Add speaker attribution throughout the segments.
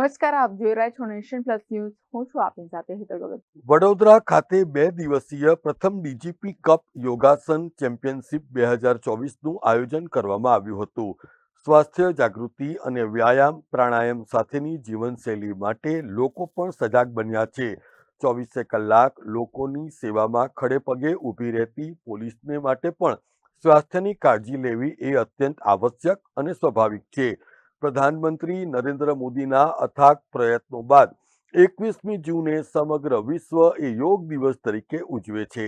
Speaker 1: નમસ્કાર, આપ જોઈ રહ્યા છો નેશન પ્લસ ન્યૂઝ. હું છું આપની સાથે હેતલ ભગત.
Speaker 2: વડોદરા ખાતે 2 દિવસીય પ્રથમ ડીજીપી કપ યોગાસન ચેમ્પિયનશિપ 2024નું આયોજન કરવામાં આવ્યું હતું. સ્વાસ્થ્ય જાગૃતિ અને વ્યાયામ પ્રાણાયામ સાથેની જીવનશૈલી માટે લોકો પણ સજાગ બન્યા છે. 24 કલાક લોકોની સેવામાં ખડેપગે ઊભી રહેતી પોલીસને માટે પણ સ્વાસ્થ્યની કાળજી લેવી એ અત્યંત આવશ્યક અને સ્વાભાવિક છે. પ્રધાનમંત્રી નરેન્દ્ર મોદીના અથાગ પ્રયત્નો બાદ 21મી જૂને સમગ્ર વિશ્વ એ યોગ દિવસ તરીકે ઉજવે છે.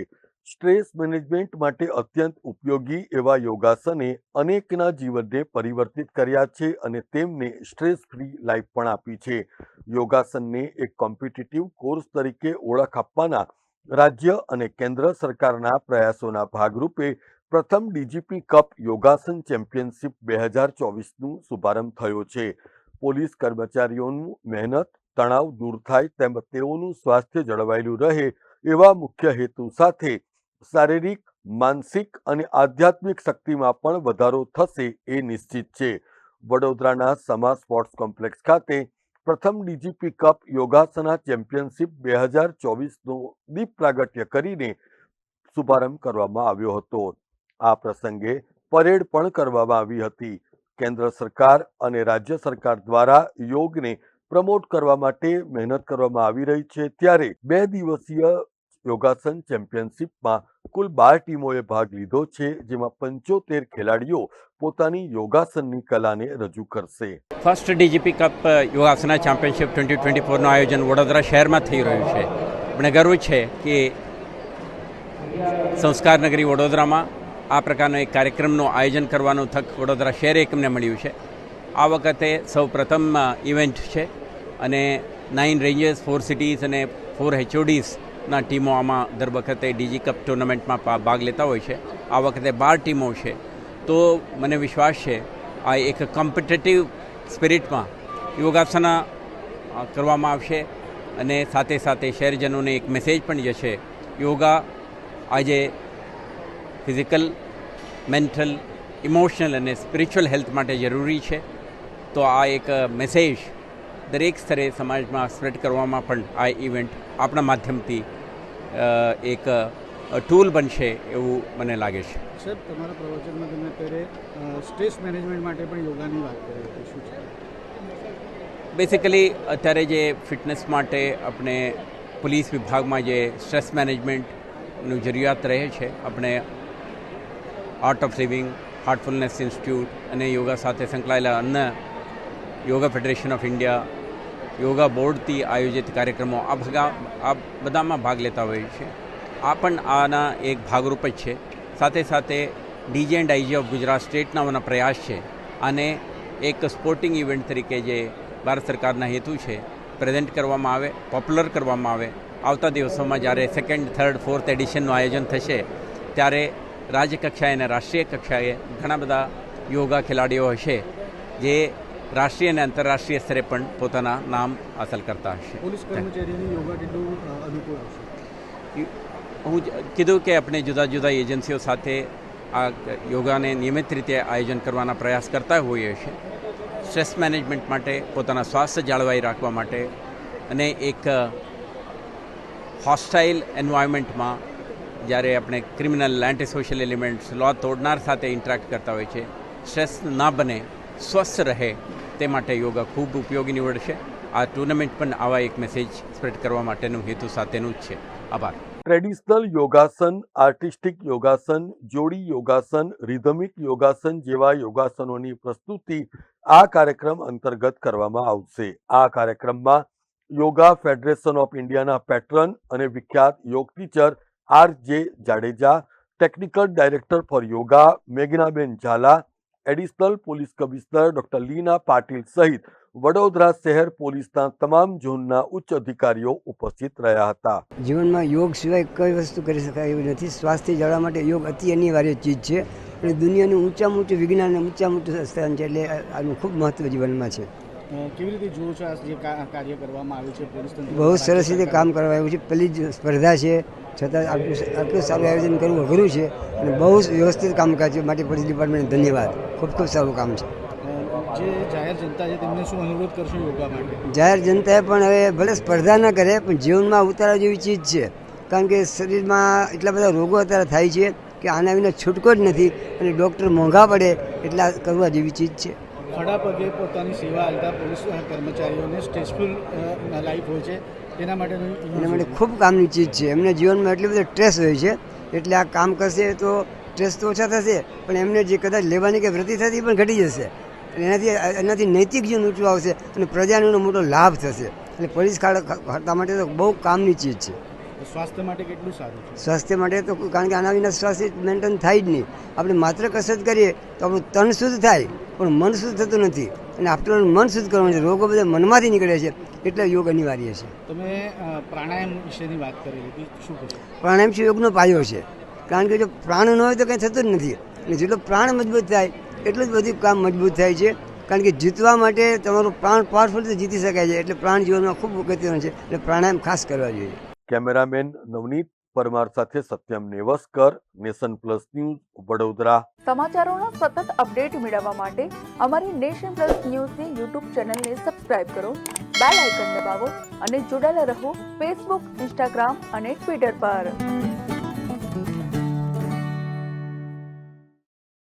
Speaker 2: સ્ટ્રેસ મેનેજમેન્ટ માટે અત્યંત ઉપયોગી એવા યોગાસને અનેકના જીવનને પરિવર્તિત કર્યા છે અને તેમને સ્ટ્રેસ ફ્રી લાઈફ પણ આપી છે. યોગાસનને એક કોમ્પિટિટિવ કોર્સ તરીકે ઓળખ આપવાના રાજ્ય અને કેન્દ્ર સરકારના પ્રયાસોના ભાગરૂપે પ્રથમ ડીજીપી કપ યોગાસન ચેમ્પિયનશિપ 2024નું શુભારંભ થયો છે. પોલીસ કર્મચારીઓનું મહેનત તણાવ દૂર થાય તેમજ તેઓનું સ્વાસ્થ્ય જળવાયેલું રહે એવા મુખ્ય હેતુ સાથે શારીરિક, માનસિક અને આધ્યાત્મિક શક્તિમાં પણ વધારો થશે એ નિશ્ચિત છે. વડોદરાના સમા સ્પોર્ટ્સ કોમ્પ્લેક્સ ખાતે પ્રથમ ડીજીપી કપ યોગાસના ચેમ્પિયનશિપ 2024નો દીપ પ્રાગટ્ય કરીને શુભારંભ કરવામાં આવ્યો હતો. આ પ્રસંગે પરેડ પણ કરવામાં આવી હતી. કેન્દ્ર સરકાર અને રાજ્ય સરકાર દ્વારા યોગને પ્રમોટ કરવા માટે મહેનત કરવામાં આવી રહી છે. ત્યારે 2 દિવસીય યોગાસન ચેમ્પિયનશિપમાં કુલ 12 ટીમોએ ભાગ લીધો છે, જેમાં 75 ખેલાડીઓ પોતાની યોગાસનની કલાને રજૂ કરશે.
Speaker 3: ફર્સ્ટ ડીજીપી કપ યોગાસના ચેમ્પિયનશિપ 2024નું આયોજન વડોદરા શહેરમાં થઈ રહ્યું છે. મને ગર્વ છે કે સંસ્કાર નગરી વડોદરામાં આ પ્રકારનો એક કાર્યક્રમનું આયોજન કરવાનું તક વડોદરા શહેર એકમને મળ્યું છે. આ વખતે સૌ પ્રથમ ઇવેન્ટ છે અને 9 રેન્જર્સ, 4 સિટીઝ અને 4 HODsના ટીમો આમાં દર વખતે ડીજી કપ ટુર્નામેન્ટમાં ભાગ લેતા હોય છે. આ વખતે 12 ટીમો છે. તો મને વિશ્વાસ છે આ એક કોમ્પિટિટિવ સ્પિરિટમાં યોગાસના કરવામાં આવશે અને સાથે સાથે શહેરજનોને એક મેસેજ પણ જશે. યોગા આજે ફિઝિકલ, મેન્ટલ, ઇમોશનલ અને સ્પિરિચ્યુઅલ હેલ્થ માટે જરૂરી છે. તો આ એક મેસેજ દરેક સ્તરે સમાજમાં સ્પ્રેડ કરવામાં પણ આ ઇવેન્ટ આપણા માધ્યમથી એક ટૂલ બનશે એવું મને લાગે છે.
Speaker 4: સર, તમારા પ્રવચનમાં તમે અત્યારે સ્ટ્રેસ મેનેજમેન્ટ માટે પણ યોગાની વાત કરી હતી, શું છે?
Speaker 3: બેસિકલી અત્યારે જે ફિટનેસ માટે આપણે પોલીસ વિભાગમાં જે સ્ટ્રેસ મેનેજમેન્ટનું જરૂરિયાત રહે છે, આપણે art of living, heartfulness institute અને યોગા સાથે સંકળાયેલા અન્ય Yoga federation of India, Yoga બોર્ડથી આયોજિત કાર્યક્રમો આ બધામાં ભાગ લેતા હોય છે. આ પણ આના એક ભાગરૂપ જ છે. સાથે સાથે DG and IG of Gujarat સ્ટેટના પ્રયાસ છે આને એક સ્પોર્ટિંગ ઇવેન્ટ તરીકે જે ભારત સરકારના હેતુ છે પ્રેઝન્ટ કરવામાં આવે, પોપ્યુલર કરવામાં આવે. આવતા દિવસોમાં જ્યારે 2nd, 3rd, 4th એડિશનનું આયોજન થશે ત્યારે રાજ્ય કક્ષાએ અને રાષ્ટ્રીય કક્ષાએ ઘણા બધા યોગા ખેલાડીઓ હશે જે રાષ્ટ્રીય અને આંતરરાષ્ટ્રીય સ્તરે પણ પોતાના નામ હાંસલ કરતા હશે.
Speaker 4: પોલીસ કર્મચારીઓને યોગા કેટલું અનુકૂળ આવશે?
Speaker 3: હું કીધું કે આપણે જુદા જુદા એજન્સીઓ સાથે આ યોગાને નિયમિત રીતે આયોજન કરવાના પ્રયાસ કરતા હોઈએ છીએ. સ્ટ્રેસ મેનેજમેન્ટ માટે, પોતાના સ્વાસ્થ્ય જાળવાઈ રાખવા માટે અને એક હોસ્ટાઇલ એન્વાયરમેન્ટમાં જ્યારે આપણે ક્રિમિનલ, એન્ટી સોશિયલ એલિમેન્ટ્સ, લો તોડનાર સાથે ઇન્ટરેક્ટ કરતા હોય છે, સ્ટ્રેસ ના બને, સ્વસ્થ રહે તે માટે યોગા ખૂબ ઉપયોગી નીવડશે. આ ટુર્નામેન્ટ પણ આવા એક મેસેજ સ્પ્રેડ કરવા માટેનું હેતુ સાથેનું જ છે. આભાર.
Speaker 2: ટ્રેડિશનલ યોગાસન, આર્ટિસ્ટિક યોગાસન, જોડી યોગાસન, રિધમિક યોગાસન જેવા યોગાસનોની પ્રસ્તુતિ આ કાર્યક્રમ અંતર્ગત કરવામાં આવશે. આ કાર્યક્રમમાં યોગા ફેડરેશન ઓફ ઇન્ડિયાના પેટ્રન અને વિખ્યાત યોગ teacher R.J. Jadeja, technical director for yoga Meghnaben Zala, additional police commissioner doctor Leena Patil સહિત વડોદરા શહેર પોલીસના તમામ ઝોનના ઉચ્ચ અધિકારીઓ ઉપસ્થિત રહ્યા હતા.
Speaker 5: જીવનમાં યોગ સિવાય કઈ વસ્તુ કરી શકાય એવું નથી. સ્વાસ્થ્ય જાળવવા માટે યોગ અતિ અનિવાર્ય ચીજ છે અને દુનિયાનું ઊંચામાં ઊંચું વિજ્ઞાન, ઊંચામાં ઊંચું સ્થાન છે. એટલે આનું ખૂબ મહત્ત્વ જીવનમાં છે.
Speaker 4: કેવી રીતે જુઓ છો આ જે કાર્ય કરવામાં આવ્યું છે? પોલીસ તંત્ર
Speaker 5: બહુ સરસ રીતે કામ કરવા આવ્યું છે. પહેલી જ સ્પર્ધા છે છતાં આટલું સારું આયોજન કરવું અઘરું છે અને બહુ વ્યવસ્થિત કામકાજ છે. માટે પોલીસ ડિપાર્ટમેન્ટને ધન્યવાદ. ખૂબ ખૂબ સારું કામ છે.
Speaker 4: જે જાહેર જનતા છે તેમને શું અનુરોધ કરશો યોગા માટે?
Speaker 5: જાહેર જનતાએ પણ હવે ભલે સ્પર્ધા ન કરે પણ જીવનમાં ઉતારા જેવી ચીજ છે, કારણ કે શરીરમાં એટલા બધા રોગો અત્યારે થાય છે કે આના વિના છૂટકો જ નથી, અને ડૉક્ટર મોંઘા પડે એટલા કરવા જેવી ચીજ છે.
Speaker 4: ખડા પગે પોતાની સેવા આપતા પોલીસ કર્મચારીઓને સ્ટ્રેસફુલ લાઈફ હોય છે, તેના માટે
Speaker 5: ખૂબ કામની ચીજ છે. એમને જીવનમાં એટલો બધો સ્ટ્રેસ હોય છે, એટલે આ કામ કરશે તો સ્ટ્રેસ તો ઓછા થશે, પણ એમને જે કદાચ લેવાની કે વૃત્તિ થતી પણ ઘટી જશે. એનાથી નૈતિક જીવન ઊંચું આવશે અને પ્રજાનો એનો મોટો લાભ થશે. એટલે પોલીસ ખાતા માટે તો બહુ કામની ચીજ છે.
Speaker 4: સ્વાસ્થ્ય માટે કેટલું સારું છે?
Speaker 5: સ્વાસ્થ્ય માટે તો કારણ કે આના વિના સ્વાસ્થ્ય મેન્ટેન થાય જ નહીં. આપણે માત્ર કસરત કરીએ તો આપણું તન શુદ્ધ થાય, પણ મન શુદ્ધ થતું નથી, અને આફ્ટર મન શુદ્ધ કરવાનું છે. રોગો બધા મનમાંથી નીકળે છે, એટલે યોગ અનિવાર્ય છે.
Speaker 4: તમે પ્રાણાયામ વિશેની વાત કરી હતી, શું કહો?
Speaker 5: પ્રાણાયામ છે યોગનો પાયો છે, કારણ કે જો પ્રાણ ન હોય તો કંઈ થતું જ નથી, અને જેટલો પ્રાણ મજબૂત થાય એટલું જ બધું કામ મજબૂત થાય છે. કારણ કે જીતવા માટે તમારું પ્રાણ પાવરફુલ તો જીતી શકાય છે, એટલે પ્રાણ જીવનમાં ખૂબ અગત્યનું છે, એટલે પ્રાણાયામ ખાસ કરવા જોઈએ.
Speaker 2: કેમેરામેન નવનીત પરમાર સાથે Satyam Nevaskar, Nation Plus News, Vadodara.
Speaker 1: સમાચારોનો સતત અપડેટ મેળવવા માટે અમારી નેશન પ્લસ ન્યૂઝની યુટ્યુબ ચેનલને સબસ્ક્રાઇબ કરો, બેલ આઇકન દબાવો અને જોડાયેલા રહો ફેસબુક, ઇન્સ્ટાગ્રામ અને ટ્વિટર પર.